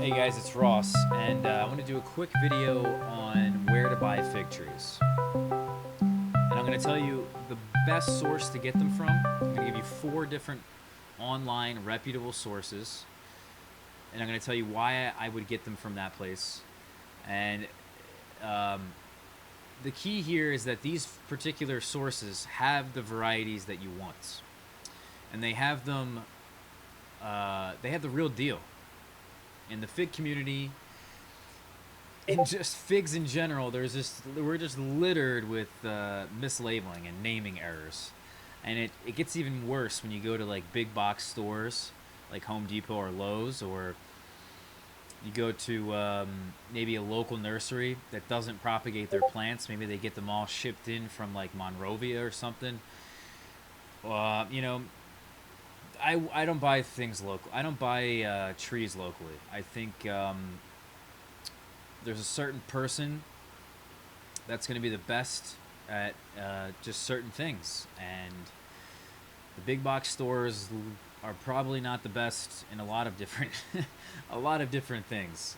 Hey guys, it's Ross, and I want to do a quick video on where to buy fig trees. And I'm going to tell you the best source to get them from. I'm going to give you 4 different online reputable sources, and I'm going to tell you why I would get them from that place. And um, the key here is that these particular sources have the varieties that you want, and they have them. They have the real deal. In the fig community, and just figs in general, we're just littered with mislabeling and naming errors, and it gets even worse when you go to like big box stores like Home Depot or Lowe's, or you go to maybe a local nursery that doesn't propagate their plants. Maybe they get them all shipped in from like Monrovia or something. You know, I don't buy things local. I don't buy trees locally. I think there's a certain person that's going to be the best at just certain things, and the big box stores are probably not the best in a lot of different a lot of different things.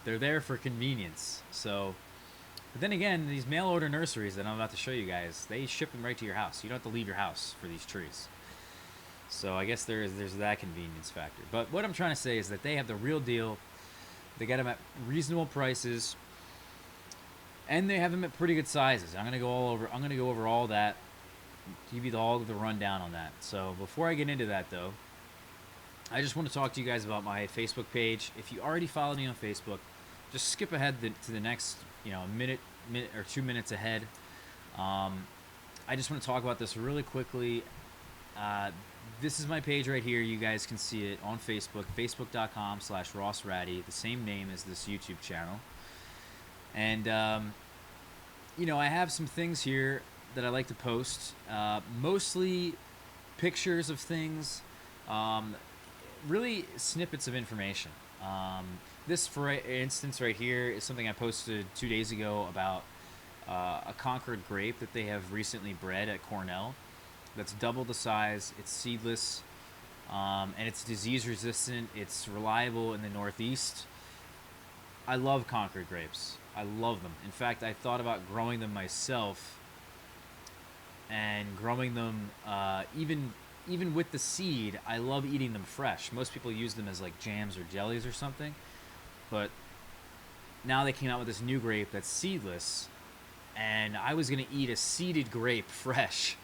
They're there for convenience. So, but then again, these mail order nurseries that I'm about to show you guys, they ship them right to your house. You don't have to leave your house for these trees. So I guess there's that convenience factor. But what I'm trying to say is that they have the real deal. They get them at reasonable prices, and they have them at pretty good sizes. I'm gonna go over all that, give you all of the rundown on that. So before I get into that, though, I just want to talk to you guys about my Facebook page. If you already follow me on Facebook, just skip ahead to the next, a minute or 2 minutes ahead. I just want to talk about this really quickly. This is my page right here. You guys can see it on Facebook, facebook.com/RossRaddy, the same name as this YouTube channel. And, I have some things here that I like to post, mostly pictures of things, really snippets of information. This, for instance, right here is something I posted 2 days ago about a Concord grape that they have recently bred at Cornell. That's double the size. It's seedless, and it's disease resistant. It's reliable in the Northeast. I love Concord grapes. I love them. In fact, I thought about growing them myself, and growing them even with the seed. I love eating them fresh. Most people use them as like jams or jellies or something, but now they came out with this new grape that's seedless, and I was gonna eat a seeded grape fresh.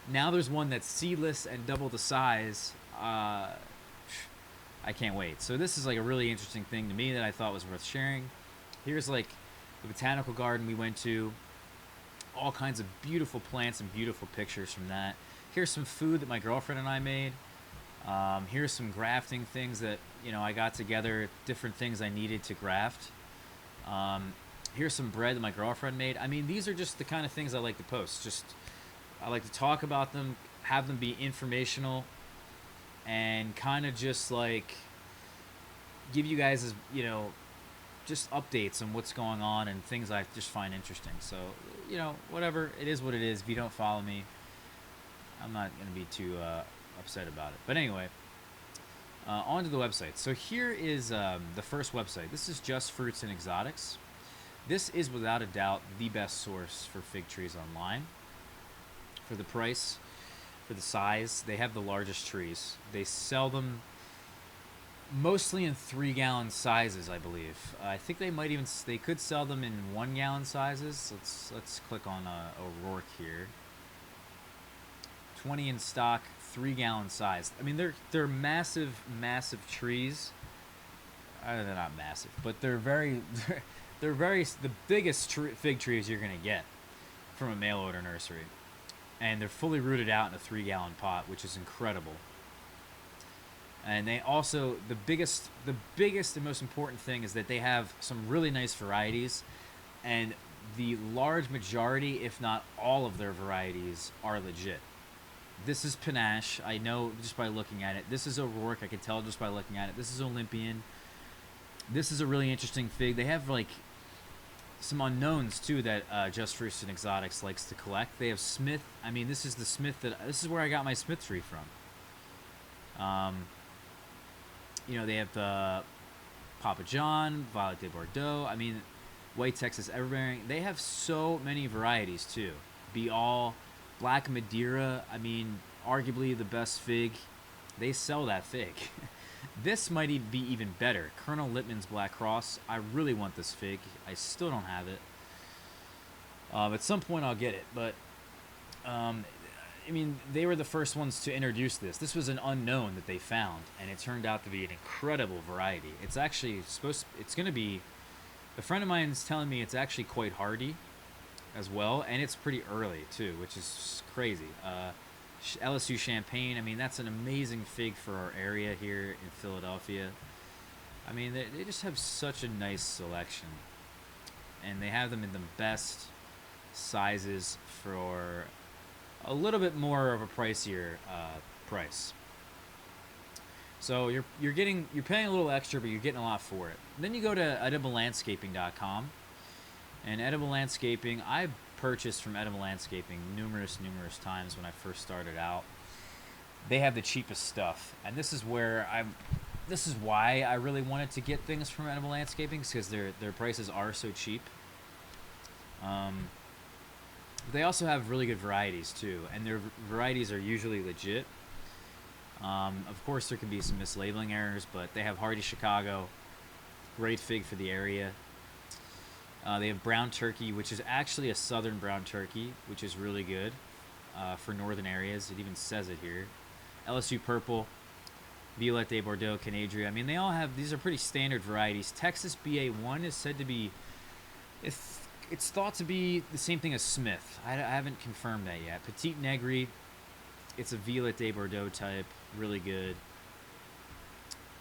Now there's one that's seedless and double the size. I can't wait. So this is like a really interesting thing to me that I thought was worth sharing. Here's like the botanical garden we went to. All kinds of beautiful plants and beautiful pictures from that. Here's some food that my girlfriend and I made. Here's some grafting things that, I got together, different things I needed to graft. Here's some bread that my girlfriend made. I mean, these are just the kind of things I like to post. I like to talk about them, have them be informational, and kind of just like give you guys, just updates on what's going on and things I just find interesting. So, whatever, it is what it is. If you don't follow me, I'm not going to be too upset about it. But anyway, on to the website. So here is the first website. This is Just Fruits and Exotics. This is without a doubt the best source for fig trees online. For the price, for the size, they have the largest trees. They sell them mostly in 3-gallon sizes, I believe. I think they could sell them in 1-gallon sizes. Let's click on O'Rourke here. 20 in stock, 3-gallon size. I mean, they're massive trees. They're not massive, but they're very the biggest fig trees you're gonna get from a mail order nursery. And they're fully rooted out in a 3-gallon pot, which is incredible. And they also, the biggest and most important thing is that they have some really nice varieties, and the large majority, if not all of their varieties, are legit. This is Panache. I know just by looking at it. This is O'Rourke. I can tell just by looking at it. This is Olympian. This is a really interesting fig. They have like some unknowns too that Just Fruits and Exotics likes to collect. They have Smith. I mean, this is the Smith this is where I got my Smith tree from. They have Papa John, Violet de Bordeaux. I mean, White Texas Everbearing. They have so many varieties too. Be All, Black Madeira. I mean, arguably the best fig. They sell that fig. This might even be even better. Colonel Littman's Black Cross. I really want this fig. I still don't have it. At some point I'll get it, but I mean, they were the first ones to introduce this. This was an unknown that they found, and it turned out to be an incredible variety. It's actually it's going to be, a friend of mine is telling me it's actually quite hardy as well, and it's pretty early too, which is crazy. LSU Champagne, I mean, that's an amazing fig for our area here in Philadelphia. I mean, they just have such a nice selection, and they have them in the best sizes for a little bit more of a pricier price. So you're paying a little extra, but you're getting a lot for it. Then you go to ediblelandscaping.com, and Edible Landscaping, I purchased from Edible Landscaping numerous times when I first started out. They have the cheapest stuff, and this is why I really wanted to get things from Edible Landscaping, because their prices are so cheap. They also have really good varieties too, and their varieties are usually legit. Of course, there can be some mislabeling errors, but they have Hardy Chicago, great fig for the area. They have Brown Turkey, which is actually a southern brown turkey, which is really good for northern areas. It even says it here. LSU Purple, Violet de Bordeaux, Canadria. I mean, they all have, these are pretty standard varieties. Texas BA1 is said to be, it's thought to be the same thing as Smith. I haven't confirmed that yet. Petite Negri, it's a Violet de Bordeaux type, really good.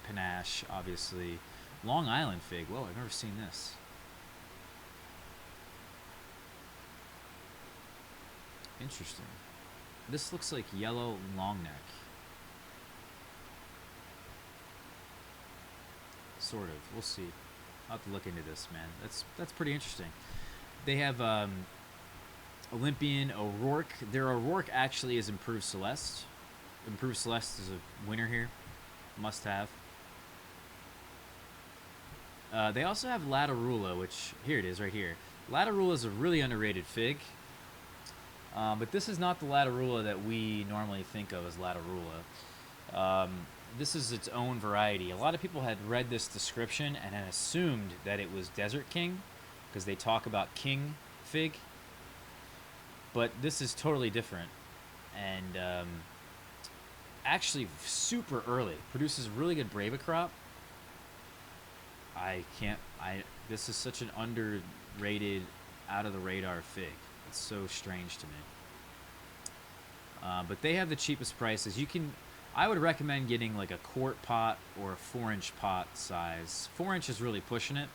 Panache, obviously. Long Island fig. Whoa, I've never seen this. Interesting. This looks like yellow long neck. Sort of. We'll see. I'll have to look into this, man. That's pretty interesting. They have Olympian, O'Rourke. Their O'Rourke actually is Improved Celeste. Improved Celeste is a winner here. Must have. They also have Latarula, which, here it is right here. Latarula is a really underrated fig. But this is not the Latarula that we normally think of as Latarula. This is its own variety. A lot of people had read this description and had assumed that it was Desert King, because they talk about king fig. But this is totally different. And actually super early. Produces really good Brava crop. This is such an underrated, out of the radar fig. It's so strange to me. But they have the cheapest prices. I would recommend getting like a quart pot or a 4-inch pot size. 4-inch is really pushing it.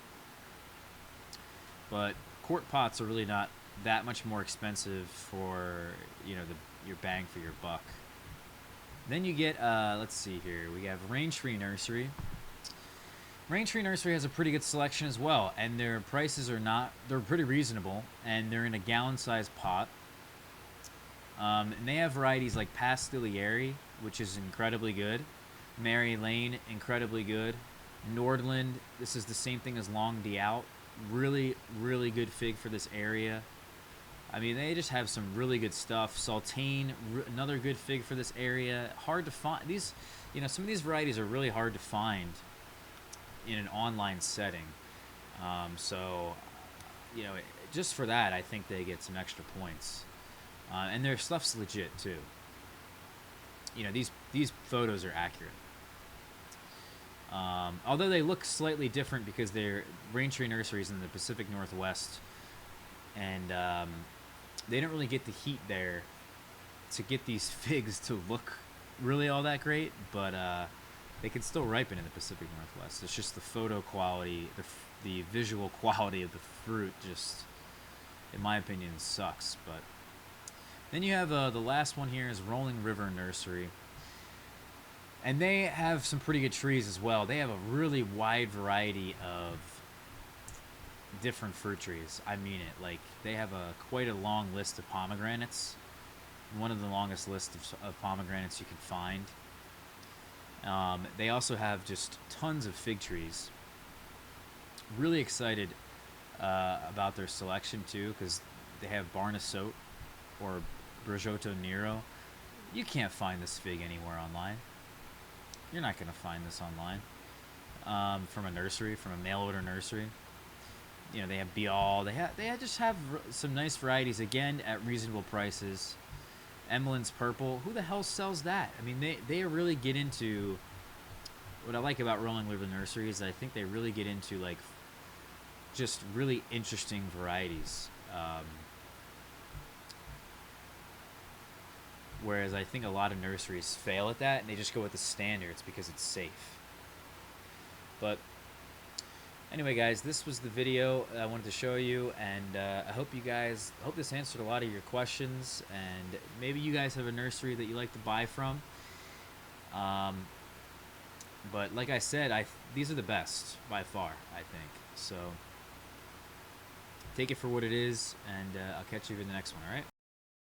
But quart pots are really not that much more expensive for, your bang for your buck. Then you get, let's see here. We have Raintree Nursery. Raintree Nursery has a pretty good selection as well, and their prices they're pretty reasonable, and they're in a gallon-sized pot. And they have varieties like Pastilieri, which is incredibly good. Mary Lane, incredibly good. Nordland, this is the same thing as Long D'Out. Really, really good fig for this area. I mean, they just have some really good stuff. Sultane, another good fig for this area. Hard to find. Some of these varieties are really hard to find in an online setting. Just for that, I think they get some extra points. And their stuff's legit too. These photos are accurate. Although they look slightly different because they're Raintree Nurseries in the Pacific Northwest, and they don't really get the heat there to get these figs to look really all that great, but they can still ripen in the Pacific Northwest. It's just the photo quality, the visual quality of the fruit just, in my opinion, sucks. But then you have the last one here is Rolling River Nursery. And they have some pretty good trees as well. They have a really wide variety of different fruit trees. I mean it. Like, they have quite a long list of pomegranates. One of the longest lists of pomegranates you can find. They also have just tons of fig trees. Really excited about their selection too, because they have Barnasote or Brajotto Nero. You can't find this fig anywhere online. You're not going to find this online from a nursery, from a mail order nursery. You know, they have Bial. They just have some nice varieties again at reasonable prices. Emmeline's Purple. Who the hell sells that? I mean, they really get into what I like about Rolling River Nursery is I think they really get into like just really interesting varieties. Whereas I think a lot of nurseries fail at that and they just go with the standards because it's safe. But anyway, guys, this was the video I wanted to show you, and I hope this answered a lot of your questions, and maybe you guys have a nursery that you like to buy from. But like I said, these are the best by far, I think. So take it for what it is, and I'll catch you in the next one, all right?